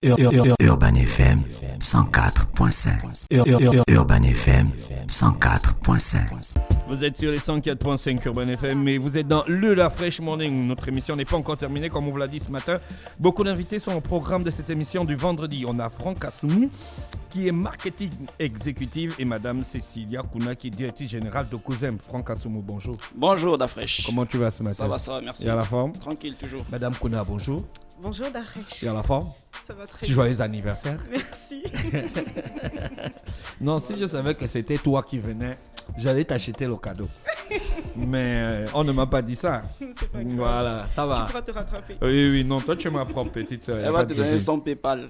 Urban FM 104.5. Urban FM 104.5. Vous êtes sur les 104.5 Urban FM, mais vous êtes dans La Fresh Morning. Notre émission n'est pas encore terminée, comme on vous l'a dit ce matin. Beaucoup d'invités sont au programme de cette émission du vendredi. On a Franck Assoumou, qui est marketing exécutive, et Madame Cécilia Kouna, qui est directrice générale de Gozem. Franck Assoumou, bonjour. Bonjour Dafresh. Comment tu vas ce matin? Ça va, merci. Et à la forme? Tranquille toujours. Madame Kouna, bonjour. Bonjour Dafresh. Et à la forme? Ça va très bien. Joyeux anniversaire. Merci. Non, si je savais que c'était toi qui venais, j'allais t'acheter le cadeau. Mais on ne m'a pas dit ça. C'est pas grave. Voilà, ça va. Tu pourras te rattraper. Oui, non, toi tu es ma propre petite soeur. Elle va te donner son PayPal.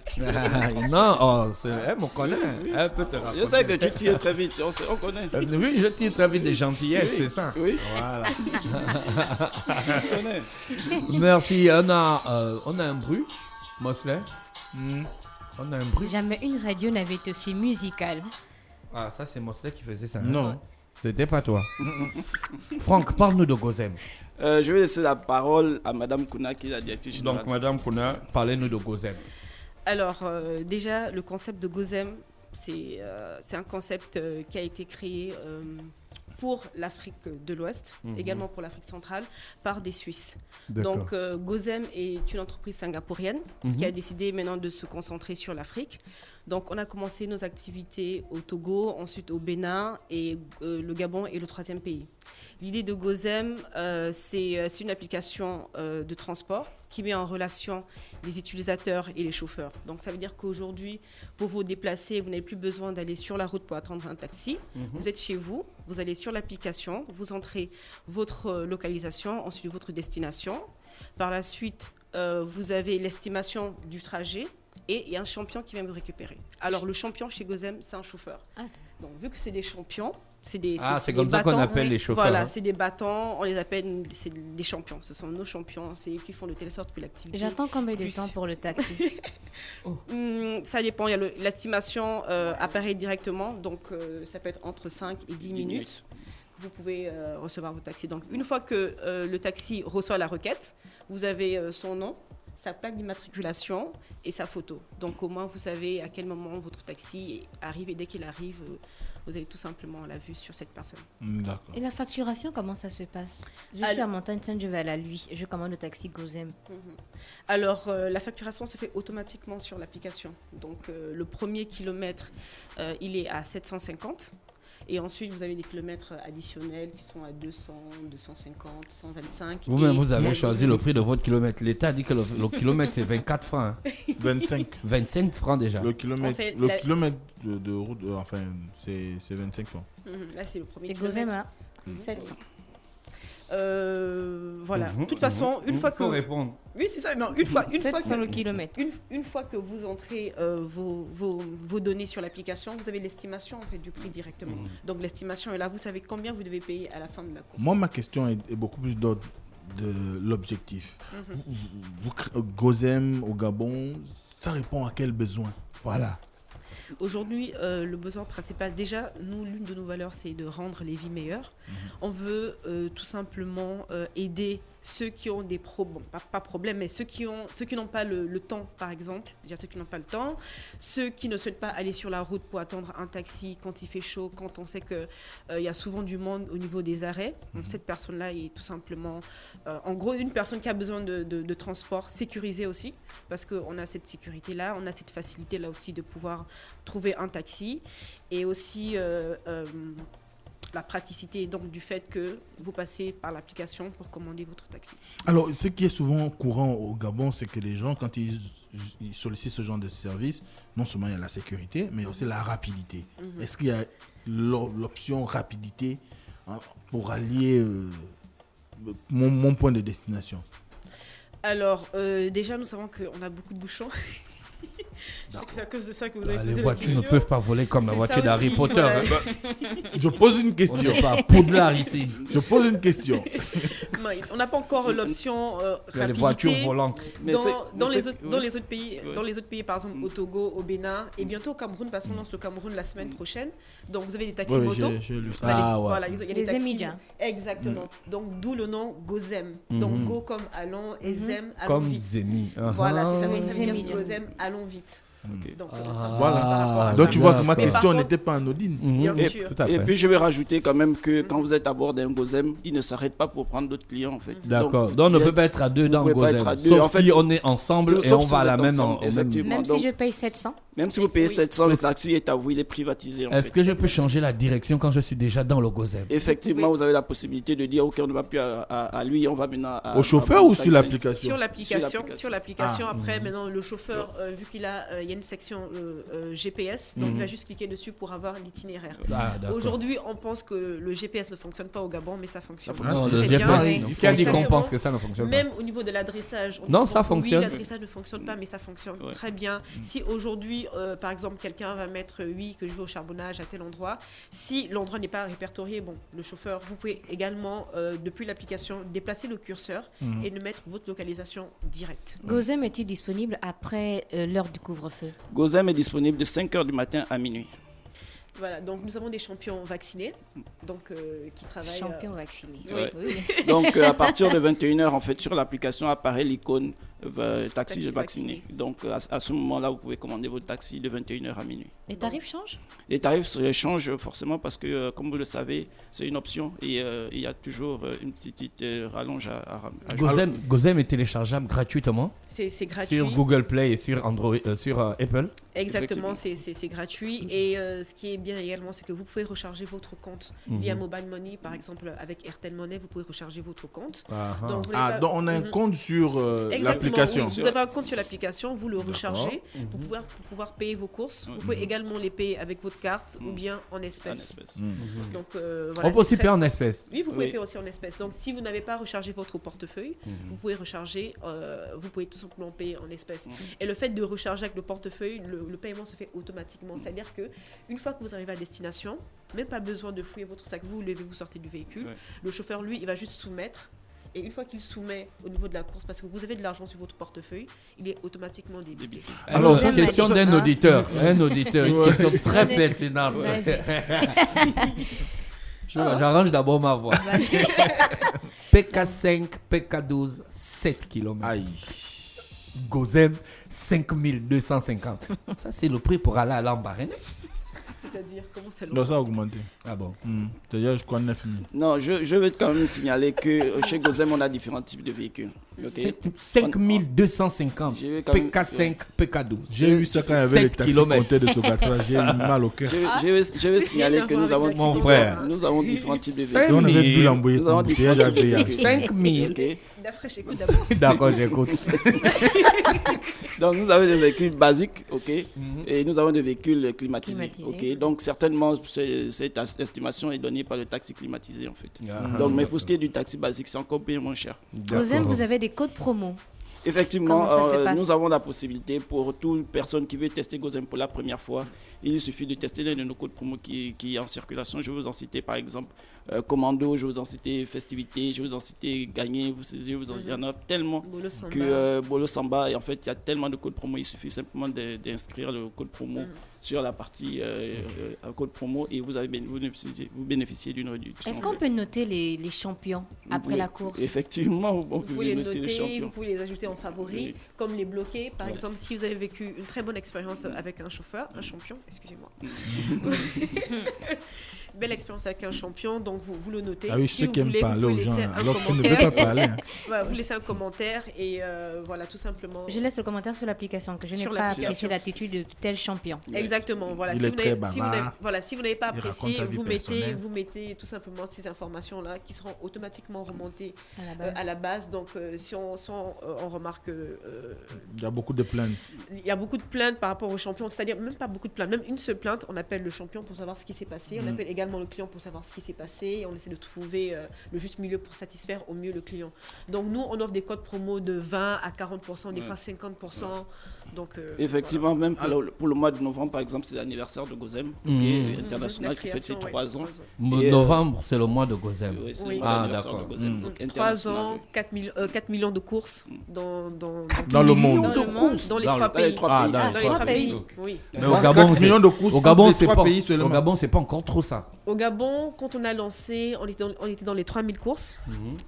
Non, elle me connaît. Elle peut te raconter. Je sais que tu tires très vite, on connaît. Oui, je tire très vite des gentillesses, Oui, c'est ça. oui. Voilà. On se connaît. Merci. On a un bruit, Mosley. On a un bruit. Jamais une radio n'avait été aussi musicale. Ah, ça c'est Mosley qui faisait ça. Non. C'était pas toi. Franck, parle-nous de Gozem. Je vais laisser la parole à Madame Kouna, qui est la directrice générale. Donc, Madame Kouna, parlez-nous de Gozem. Alors, déjà, le concept de Gozem, c'est un concept qui a été créé pour l'Afrique de l'Ouest, également pour l'Afrique centrale, par des Suisses. D'accord. Donc, Gozem est une entreprise singapourienne qui a décidé maintenant de se concentrer sur l'Afrique. Donc, on a commencé nos activités au Togo, ensuite au Bénin, et le Gabon est le troisième pays. L'idée de Gozem, c'est une application de transport qui met en relation les utilisateurs et les chauffeurs. Donc, ça veut dire qu'aujourd'hui, pour vous déplacer, vous n'avez plus besoin d'aller sur la route pour attendre un taxi. Vous êtes chez vous, vous allez sur l'application, vous entrez votre localisation, ensuite votre destination. Par la suite, vous avez l'estimation du trajet. Et il y a un champion qui vient me récupérer. Alors, le champion chez Gozem, c'est un chauffeur. Donc, vu que c'est des champions, c'est comme ça qu'on appelle les chauffeurs. Voilà, hein. c'est des bâtons, on les appelle des champions. Ce sont nos champions, c'est eux qui font de telle sorte que l'activité... J'attends combien de temps pour le taxi? Ça dépend, il y a l'estimation apparaît directement, donc ça peut être entre 5 et 10 minutes que vous pouvez recevoir vos taxis. Donc, une fois que le taxi reçoit la requête, vous avez son nom, sa plaque d'immatriculation et sa photo. Donc au moins vous savez à quel moment votre taxi arrive, et dès qu'il arrive, vous avez tout simplement la vue sur cette personne. D'accord. Et la facturation, comment ça se passe? Je suis à Montagne-Sainte, je vais à la Lui, je commande le taxi Gozem. Alors la facturation se fait automatiquement sur l'application. Donc le premier kilomètre, il est à 750. Et ensuite, vous avez des kilomètres additionnels qui sont à 200, 250, 125. Vous-même, vous avez choisi le prix de votre kilomètre. L'État dit que le kilomètre, c'est 24 francs. Hein. 25. 25 francs déjà. Le kilomètre, En fait, kilomètre de route, c'est 25 francs. Là, c'est le premier Et kilomètre. Gozem à 700. Voilà. De toute façon, une fois que... Il faut répondre. Oui, c'est ça. Non, une fois 700 le que... kilomètre. Une fois que vous entrez vos données sur l'application, vous avez l'estimation en fait, du prix directement. Donc l'estimation est là, vous savez combien vous devez payer à la fin de la course. Moi, ma question est beaucoup plus d'ordre de l'objectif. Gozem au Gabon, ça répond à quel besoin? Voilà. Aujourd'hui, le besoin principal, déjà, l'une de nos valeurs, c'est de rendre les vies meilleures. On veut tout simplement aider ceux qui ont des problèmes, pas problèmes, mais ceux qui n'ont pas le temps, par exemple. Déjà, ceux qui n'ont pas le temps, ceux qui ne souhaitent pas aller sur la route pour attendre un taxi quand il fait chaud, quand on sait qu'il y a souvent du monde au niveau des arrêts. Donc, cette personne-là est tout simplement, en gros, une personne qui a besoin de transport sécurisé aussi, parce qu'on a cette sécurité-là, on a cette facilité-là aussi de pouvoir trouver un taxi, et aussi la praticité donc du fait que vous passez par l'application pour commander votre taxi. Alors, ce qui est souvent courant au Gabon, c'est que les gens, quand ils sollicitent ce genre de service, non seulement il y a la sécurité, mais aussi la rapidité. Est-ce qu'il y a l'option rapidité pour allier mon point de destination? Alors, déjà, nous savons qu'on a beaucoup de bouchons Je sais que c'est à cause de ça que vous avez posé Les la voitures ne question. peuvent pas voler comme la C'est voiture ça d'Harry aussi, Potter. ouais. Je pose une On question. n'est pas à Poudlard ici. Je pose une question. Non, on n'a pas encore l'option Il y a les rapidité. voitures volantes. Mais Dans c'est- les autres pays, Ouais. dans les autres pays, par exemple au Togo, au Bénin et bientôt au Cameroun, parce qu'on lance le Cameroun la semaine prochaine. Donc vous avez des taxis Oui, moto. j'ai lu ça. Ah, ouais. Voilà, il y a des Les taxis. Emidia. Exactement. Donc d'où le nom Gozem. Donc Go comme allons et Zem allons Comme vite. Zemi. Voilà, c'est ça Oui, veut dire Zemi. Gozem allons vite. Ok. Donc Voilà. par rapport à Donc ça. tu vois que ma Mais question par contre- n'était pas anodine. Bien Et- sûr. Tout à Et fait. puis je vais rajouter quand même que quand vous êtes à bord d'un Gozem, il ne s'arrête pas pour prendre d'autres clients en fait. D'accord. Donc on ne il y a- peut pas être à deux dans pouvez pas Gozem. être à deux. Sauf En fait, si on est ensemble et sauf on si va à vous la êtes même. ensemble, effectivement. Même Donc, si je paye 700. même si vous payez Oui. 700, le taxi est à vous, il est privatisé en Est-ce fait. que je peux changer la direction quand je suis déjà dans le Gozem? Effectivement, vous avez la possibilité de dire ok, on ne va plus à lui, on va maintenant à Au chauffeur ou sur l'application? Sur l'application. Sur Sur l'application. Ah. Après, maintenant, le chauffeur, vu qu'il a, il y a une section GPS, donc il va juste cliquer dessus pour avoir l'itinéraire. Ah, d'accord. Aujourd'hui, on pense que le GPS ne fonctionne pas au Gabon, mais ça fonctionne. Ça Non, Ah, le c'est très GPS, bien. oui. qui a dit qu'on Exactement. pense que ça ne fonctionne pas? Même au niveau de l'adressage. on Non, dit ça souvent, fonctionne. Oui, l'adressage ne fonctionne pas, mais ça fonctionne très bien. Si aujourd'hui, par exemple, quelqu'un va mettre oui, que je vais au charbonnage à tel endroit, si l'endroit n'est pas répertorié, bon, le chauffeur, vous pouvez également, depuis l'application, déplacer le curseur et de mettre votre localisation directe. Gozem est-il disponible après l'heure du couvre-feu? Gozem est disponible de 5h du matin à minuit. Voilà, donc nous avons des champions vaccinés, donc qui travaillent. Champion vacciné. Ouais. Oui. Donc à partir de 21h, en fait, sur l'application apparaît l'icône taxi Taxi vacciné. Donc à ce moment-là, vous pouvez commander votre taxi de 21h à minuit. Les tarifs changent? Les tarifs changent forcément parce que, comme vous le savez, c'est une option et il y a toujours une petite rallonge à Gozem est téléchargeable gratuitement C'est gratuit. sur Google Play et sur Android, sur Apple. Exactement, c'est gratuit. Et ce qui est bien également, c'est que vous pouvez recharger votre compte via Mobile Money. Par exemple, avec Airtel Money, vous pouvez recharger votre compte. Donc, vous n'avez pas- Donc on a un compte sur Exactement, l'application. oui. Vous avez un compte sur l'application, vous le rechargez pour pouvoir payer vos courses. Vous pouvez également les payer avec votre carte ou bien en en espèces. espèces. Donc, On voilà, peut aussi c'est payer très en espèces. Oui, vous pouvez Oui. payer aussi en espèces. Donc, si vous n'avez pas rechargé votre portefeuille, vous pouvez recharger, vous pouvez tout simplement payer en espèces. Et le fait de recharger avec le portefeuille, le paiement se fait automatiquement. C'est-à-dire que une fois que vous arrivez à destination, même pas besoin de fouiller votre sac, vous levez, vous sortez du véhicule. Ouais. Le chauffeur, lui, il va juste soumettre. Et une fois qu'il soumet au niveau de la course, parce que vous avez de l'argent sur votre portefeuille, il est automatiquement débité. Alors, Gozem question a dit- d'un Ah. auditeur. Un auditeur, une question très Vas-y. pertinente. Vas-y. J'arrange d'abord ma voix. PK5, PK12, 7 km. Aïe. Gozem, 5250. Ça, c'est le prix pour aller à Lambaréné. C'est-à-dire, comment c'est long? Donc ça a augmenté. Ah bon? C'est-à-dire, je crois 9 000. Non, je veux quand même signaler que chez Gozem, on a différents types de véhicules. Ok. 5250. Je vais quand même- PK5, PK12. J'ai eu ça quand il y avait les 7 taxis kilomètres. comptés de Socotra. J'ai eu mal au cœur. Je vais signaler que nous avons, Mon frère. nous avons différents types de Cinq Et on véhicules. avait bu l'embouillé Nous avons de bouteillage différents à types de payer. véhicules. 5000. Ok. D'après, j'écoute d'abord. D'accord, j'écoute. Donc nous avons des véhicules basiques, ok, et nous avons des véhicules climatisés, Climatisés. ok. Donc certainement cette estimation est donnée par le taxi climatisé en fait. Ah, Donc mais pour ce qui est du taxi basique, c'est encore bien moins cher. Gozem, vous avez des codes promo. Effectivement, Comment ça se passe? nous avons la possibilité pour toute personne qui veut tester Gozem pour la première fois, il lui suffit de tester l'un de nos codes promo qui est en circulation. Je vais vous en citer par exemple Commando, je vais vous en citer Festivité, je vais vous en citer Gagné, il y en a tellement Bolo Samba. que Bolo Samba, et en fait il y a tellement de codes promo, il suffit simplement d'inscrire le code promo sur la partie code promo et vous bénéficiez d'une réduction. Est-ce qu'on peut noter les champions après Oui, la course? Effectivement, on Vous peut pouvez les noter les noter, vous champions. pouvez les ajouter en favoris, Oui. comme les bloquer. Par Ouais. exemple, si vous avez vécu une très bonne expérience avec un chauffeur, un champion, excusez-moi. Belle expérience avec un champion, donc vous le notez. Ah oui, je Si sais vous qui aime voulez, parler vous aux pouvez gens. laisser un Alors que tu ne veux commentaire. pas parler. Hein. Voilà, vous laissez un commentaire et voilà, tout simplement. Je laisse le commentaire sur l'application que je n'ai Sur pas l'application. apprécié l'attitude de tel champion. Exactement, voilà. Il Si est vous très n'avez si vous bavard. n'avez- voilà, si vous n'avez pas Il raconte apprécié, sa vie personnelle. vous mettez tout simplement ces informations-là qui seront automatiquement remontées À la base. à la base. Donc, si on remarque Il y a beaucoup de plaintes. il y a beaucoup de plaintes par rapport au champion, c'est-à-dire même pas beaucoup de plaintes, même une seule plainte, on appelle le champion pour savoir ce qui s'est passé, on appelle également le client pour savoir ce qui s'est passé, et on essaie de trouver le juste milieu pour satisfaire au mieux le client. Donc nous, on offre des codes promo de 20 à 40%, des fois 50%. Donc, Effectivement, même pour le mois de novembre, par exemple, c'est l'anniversaire de Gozem, qui est international, qui fête ses 3 ans. Novembre, c'est le mois de Gozem. Oui, c'est Oui. le mois Ah, d'anniversaire d'accord. de Gozem, donc 3 international. ans, 4 millions de courses dans le monde. Dans les 3 pays. Ah, Dans les 3 pays, Ok. oui. Mais au Gabon, 4 millions de courses au Gabon, entre les c'est 3 pas, pays seulement. au Gabon, c'est pas encore trop ça. Au Gabon, quand on a lancé, on était dans les 3000 courses.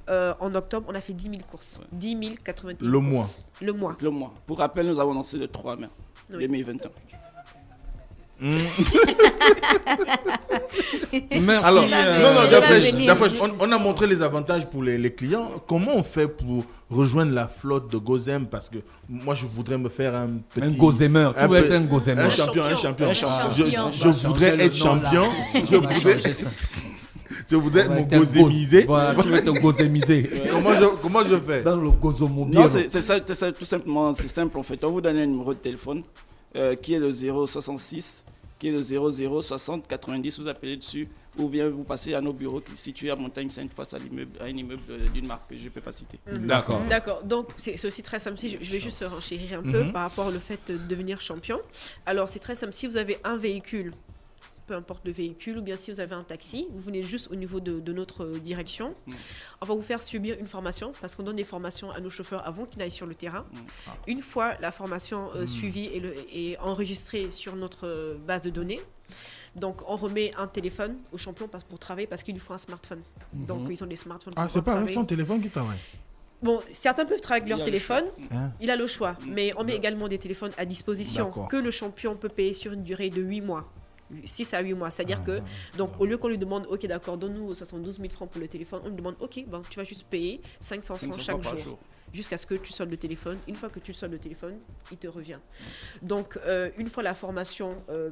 En octobre, on a fait 10 000 courses. 10 081 Le courses. Le mois. Le mois. Pour rappel, nous avons lancé le 3 mai Oui. 2021. Merci. Alors, va venir. Dafresh, on a montré les avantages pour les clients. Comment on fait pour rejoindre la flotte de Gozem? Parce que moi, je voudrais me faire un petit... Un Gozemer. Tu veux être un Gozemer. Un champion. Un champion. Je voudrais être champion. Je voudrais me gozémiser. Voilà, tu veux te gozémiser. Comment je fais? Dans le gozomobile. Non, c'est ça, tout simplement, c'est simple en fait. On vous donne un numéro de téléphone qui est le 066, qui est le 00 60 90. Vous appelez dessus ou bien vous passez à nos bureaux qui sont situés à Montagne-Sainte face à un immeuble d'une marque que je ne peux pas citer. D'accord. D'accord, donc c'est aussi très simple. Je vais juste renchérir un peu par rapport au fait de devenir champion. Alors c'est très simple, si vous avez un véhicule, peu importe le véhicule, ou bien si vous avez un taxi, vous venez juste au niveau de notre direction. On va vous faire subir une formation, parce qu'on donne des formations à nos chauffeurs avant qu'ils n'aillent sur le terrain. Une fois la formation suivie et enregistrée sur notre base de données, donc on remet un téléphone aux champions pour travailler, parce qu'il lui faut un smartphone. Donc ils ont des smartphones pour Ah, c'est pas avec travailler. son téléphone qui travaille. Bon, certains peuvent travailler avec leur Il a le téléphone, Hein? il a le choix, mais on met également des téléphones à disposition D'accord. que le champion peut payer sur une durée de 8 mois. 6 à 8 mois, c'est-à-dire que, donc au lieu qu'on lui demande, ok d'accord, donne-nous 72 000 francs pour le téléphone, on lui demande, ok, ben, tu vas juste payer 500 francs 500 chaque par jour, jusqu'à ce que tu soldes le téléphone. Une fois que tu soldes le téléphone, il te revient. Donc une fois la formation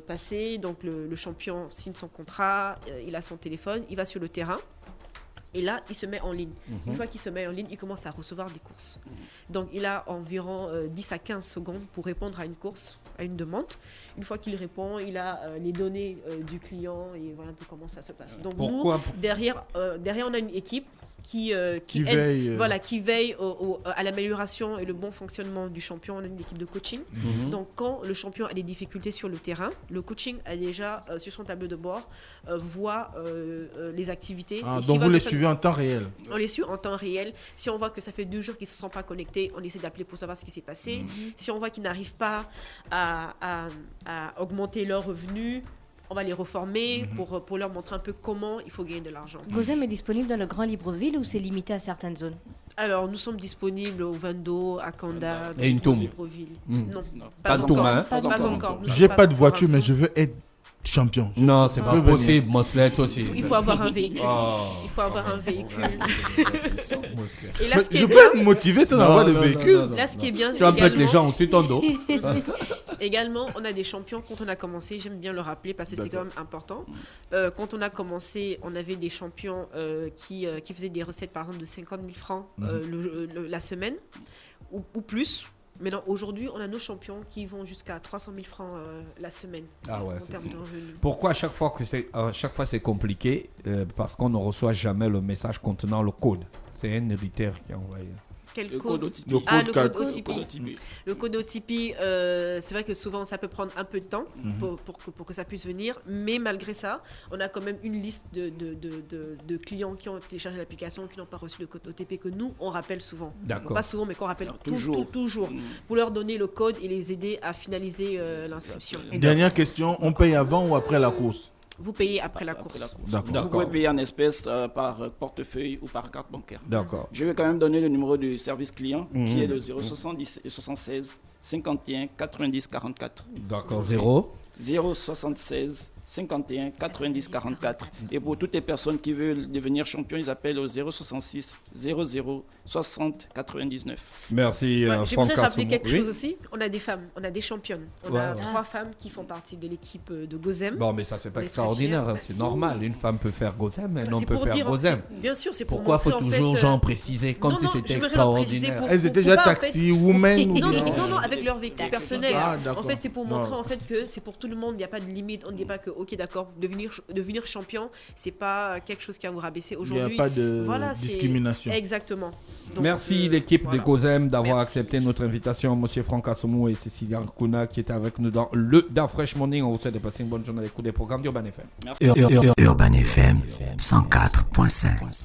passée, donc le champion signe son contrat, il a son téléphone, il va sur le terrain. Et là, il se met en ligne. Une fois qu'il se met en ligne, il commence à recevoir des courses. Donc, il a environ 10 à 15 secondes pour répondre à une course, à une demande. Une fois qu'il répond, il a les données du client et voilà un peu comment ça se passe. Donc, Pourquoi nous, derrière, on a une équipe qui veille, qui veille à l'amélioration et le bon fonctionnement du champion. On a une équipe de coaching. Donc, quand le champion a des difficultés sur le terrain, le coaching a déjà, sur son tableau de bord, voit les activités. Ah, Et s'il donc voit vous que les ça- suivez en temps réel. on les suit en temps réel. Si on voit que ça fait 2 jours qu'ils ne se sont pas connectés, on essaie d'appeler pour savoir ce qui s'est passé. Si on voit qu'ils n'arrivent pas à augmenter leurs revenus, on va les reformer pour leur montrer un peu comment il faut gagner de l'argent. Gozem est disponible dans le Grand Libreville ou c'est limité à certaines zones? Alors, nous sommes disponibles au Vendo, à Kanda, Et Ntoum. Libreville. Non, Pas pas Ntoum, encore. hein. Pas encore. Nous J'ai sommes pas de encore voiture, à mais Ntoum. je veux être champion. Non, c'est pas peux venir. possible. Moslet aussi. Il faut avoir un véhicule. Oh. Il faut avoir un véhicule. Moslet. Et là, ce qui Je est peux bien, être motivé sans avoir de véhicule. là, ce qui est bien, Tu vas mettre les également- gens sur ton dos. Également, on a des champions. Quand on a commencé, j'aime bien le rappeler parce que c'est quand même important. Quand on a commencé, on avait des champions qui faisaient des recettes, par exemple, de 50 000 francs la semaine ou plus. Maintenant, aujourd'hui, on a nos champions qui vont jusqu'à 300 000 francs la semaine Ah ouais, en c'est termes ça. de revenus. Pourquoi à chaque fois c'est compliqué? Parce qu'on ne reçoit jamais le message contenant le code. C'est un éditeur qui a envoyé. Quel Le code code OTP. Le Ah, code le code. code OTP. Code OTP. Le code OTP, c'est vrai que souvent ça peut prendre un peu de temps pour que ça puisse venir, mais malgré ça, on a quand même une liste de clients qui ont téléchargé l'application, qui n'ont pas reçu le code OTP, que nous, on rappelle souvent. D'accord. Pas souvent, mais qu'on rappelle Toujours. toujours, pour leur donner le code et les aider à finaliser l'inscription. Dernière question, on paye avant ou après la course? Vous payez après la Après la course. course. D'accord. Vous pouvez payer en espèces par portefeuille ou par carte bancaire. D'accord. Je vais quand même donner le numéro du service client qui est le 070 et 76 51 90 44. D'accord. 0. 076 51 90 44. Et pour toutes les personnes qui veulent devenir champion, ils appellent au 066 00 60 99. Merci, Ouais, Franck J'aimerais rappeler Kassoumou. quelque Oui. chose aussi. On a des femmes, on a des championnes. On Ouais, a ouais. 3 femmes qui font partie de l'équipe de Gozem. Bon, mais ça, c'est pas On est extraordinaire. très hein, fiers. C'est Bah, si. normal. Une femme peut faire Gozem, un homme C'est peut pour faire dire, Gozem. bien sûr, c'est pour Pourquoi montrer, faut en toujours fait, genre préciser comme si non, c'était j'aimerais leur préciser extraordinaire? pour- Elles étaient déjà pas, en fait, taxi women ou Non, bien- non, avec leur véhicule Taxi. personnel. Ah, d'accord. En fait, c'est pour montrer Non. en fait que c'est pour tout le monde. Il n'y a pas de limite. On ne dit pas que ok, d'accord, devenir champion, c'est pas quelque chose qui va vous rabaisser Il n'y aujourd'hui. a pas de Voilà, discrimination. Exactement. Donc, Merci l'équipe voilà. de Gozem d'avoir Merci. accepté notre invitation. Monsieur Franck Assoumou et Cécilia Kuna qui étaient avec nous dans le Da Fresh Morning. On vous souhaite de passer une bonne journée à l'écoute des programmes d'Urban FM. Urban FM 104.5.